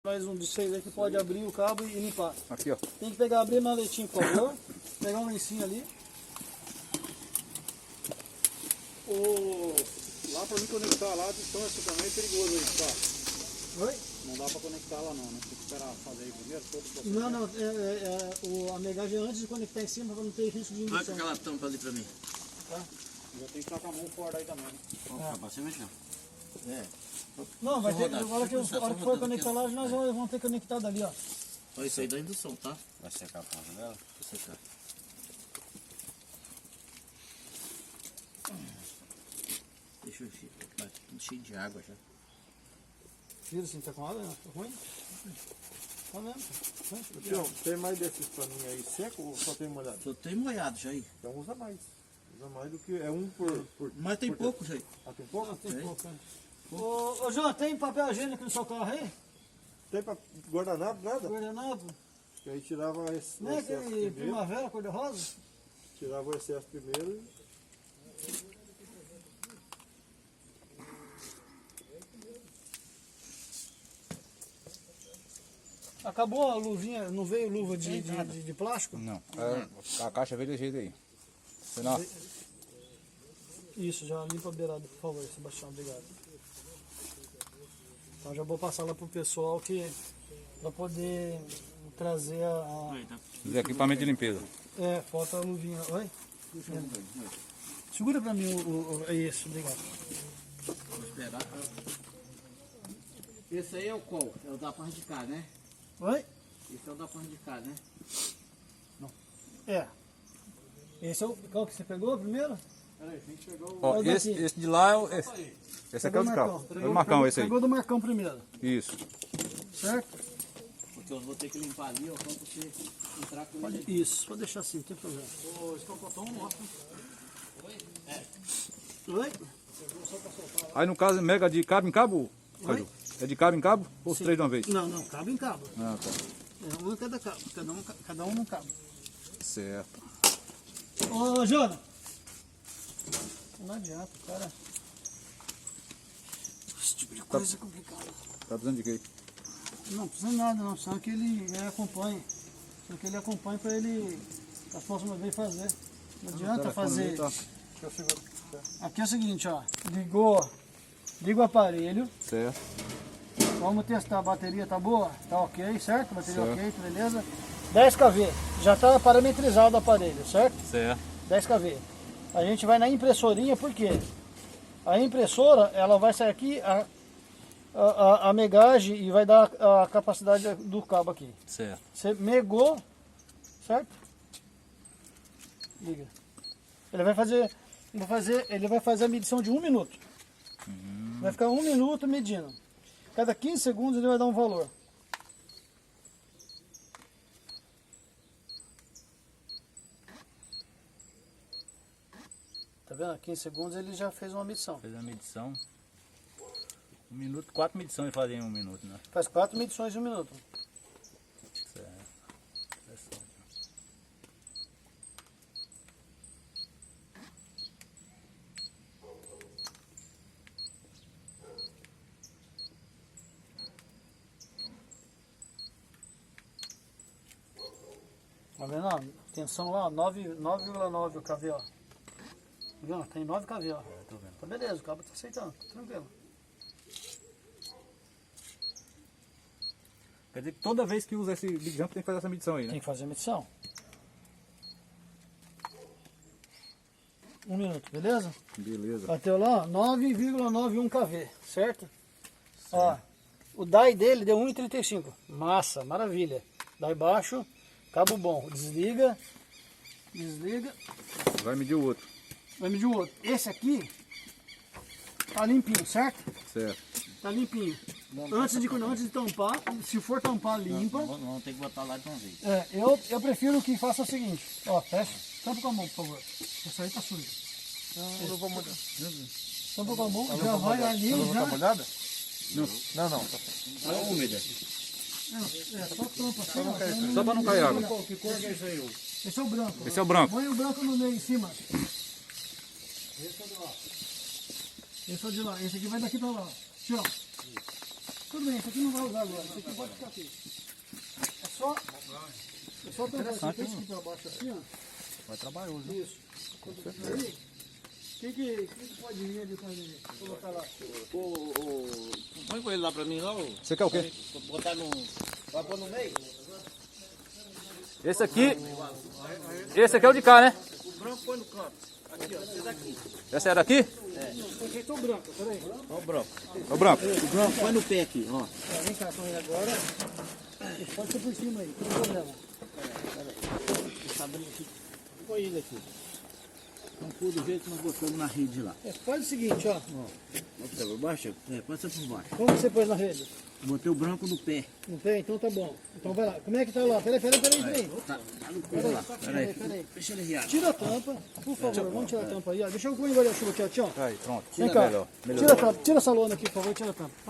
Mais um de vocês aí que pode abrir o cabo e limpar. Aqui, ó. Tem que pegar, abrir a maletinha, por favor. Pegar um lencinho ali. Lá pra mim conectar lá, a distância também é perigoso aí, tá? Oi? Não dá pra conectar lá não, né? Tem que esperar fazer aí primeiro, todo o processo. Não, a megagem é antes de conectar em cima para não ter risco de Olha indução. aquela tampa ali pra mim. Tá? Já tem que estar com a mão fora aí também, né? Ó, você mexeu. É. Não, vai ter, rodar. a hora que for conectar lá, nós vamos ter conectado ali, ó. Olha isso aí da indução, tá? Vai secar a ponta dela? Vou secar. Deixa eu ver. Tá tudo cheio de água já. Vira assim, tá com água, né? Tá ruim? Tá mesmo. Tião, tem mais desses paninhos aí seco ou só tem molhado? Só tem molhado já aí. Então usa mais. Usa mais do que. É um por. Mas tem pouco já aí. Ah, tem pouco? Tem Tem. pouco, né? Ô, João, tem papel higiênico no seu carro aí? Tem pra guardanapo, nada? Guardanapo? Que aí tirava esse Não é excesso aquele primeiro. primavera, cor-de-rosa? Tirava o excesso primeiro. Acabou a luvinha, não veio luva de plástico? Não. A caixa veio desse jeito aí. Senão, Isso, já limpa a beirada, por favor, Sebastião, obrigado. Então já vou passar lá pro pessoal que para poder trazer os equipamentos de limpeza. falta a luvinha. Oi? Segura pra mim isso, obrigado. Vou esperar. Esse aí é o qual? É o da parte de cá, né? Oi? Esse é o da parte de cá, né? É. Esse é o qual que você pegou primeiro? Peraí, a gente pegou o... Ó, Olha esse daqui. de lá é o. Esse aqui é o de cá. É o Marcão, esse aí. Pegou do Marcão primeiro, Isso. certo? Porque eu vou ter que limpar ali, ó, pra você entrar com ele. Isso, pode deixar assim, não tem problema. Ô, escapotão, mostra. Oi? Aí no caso, mega de cabo em cabo? Caju? É de cabo em cabo? Ou os três de uma vez? Não, cabo em cabo. Ah, tá. É um em cada cabo, cada um num cabo. Certo. Ô, Jona! Não adianta, cara. Esse tipo de coisa é complicado. Tá precisando de quê? Não precisa de nada, não. Só que ele acompanhe. Só que ele acompanhe para ele, a próxima vez, fazer. Não adianta fazer. Tá. Aqui é o seguinte, ó. Liga o aparelho. Certo. Vamos testar a bateria, tá boa? Tá ok, certo? Bateria Certo. ok, beleza? 10 kV. Já está parametrizado o aparelho, certo? Certo. 10 kV. A gente vai na impressorinha, por quê? A impressora, ela vai sair aqui a megagem e vai dar a capacidade do cabo aqui. Certo. Você megou, certo? Liga. Ele vai fazer a medição de 1 minuto. Vai ficar 1 minuto medindo. Cada 15 segundos ele vai dar um valor. Tá vendo? 15 segundos ele já fez uma medição. Fez a medição. 1 minuto, 4 medições ele fazia em 1 minuto, né? Faz 4 medições em 1 minuto. Certo. Tá vendo? Ó, tensão lá, 9,9 o KV, ó. Tá vendo? Tem 9 KV, ó. Tô vendo. Tá beleza, o cabo tá aceitando, tá tranquilo. Quer dizer que toda vez que usa esse Big Jump tem que fazer essa medição aí, né? Tem que fazer a medição. 1 minuto, beleza? Beleza. Bateu lá, ó, 9,91 KV, certo? Ó, o DAI dele deu 1,35. Massa, maravilha. DAI baixo, cabo bom. Desliga. Vai medir o outro. Vai medir o outro. Esse aqui tá limpinho, certo? Certo. Tá limpinho. Antes de tampar, se for tampar, limpa. Vamos ter que botar lá de uma vez. Eu prefiro que faça o seguinte. Ó, fecha. Tampa com a mão, por favor. Essa aí tá suja. Eu não vou molhar. Tampa com a mão, já vai ali, já. molhada? Não. Tá Tá úmida. Só tampa, Só para não cair água. Que cor que é isso aí? Esse é o branco. Esse é o branco. Põe o branco no meio, em cima. Esse é o de lá. Esse aqui vai daqui pra lá. Aqui, ó. Tudo bem, isso aqui não vai usar agora. Isso aqui pode ficar aqui. É só tampar esse aqui pra baixo assim, ó. Vai trabalhoso, né? Isso. Aí, o que pode vir ali pra ele colocar lá? Põe com ele lá pra mim, lá, ô. Você quer o quê? Botar no... Vai pôr no meio? Esse aqui é o de cá, né? O branco põe no canto. Aqui, ó, esse daqui. Essa era aqui? Aqui tá o branco, peraí. Ó o branco. É o branco. O branco põe no pé aqui, ó. Vem cá com ele agora. Pode ser por cima aí, não tem problema. Essa abrir aqui. Põe ele aqui. Então, pôr do jeito que nós botamos na rede lá. Faz o seguinte, ó. Pode ser por baixo? É, pode ser por baixo. Como você pôs na rede? Botei o branco no pé. Não tem? Então tá bom. Então vai lá. Como é que tá lá? Peraí. Tá no pé lá. Peraí. Deixa ele riar. Tira a tampa, por favor. Vamos tirar a tampa aí, ó. Deixa eu pôr o guarda-chuva aqui, ó. Aí, pronto. Vem cá. Melhor. Tira essa lona aqui, por favor. Tira a tampa.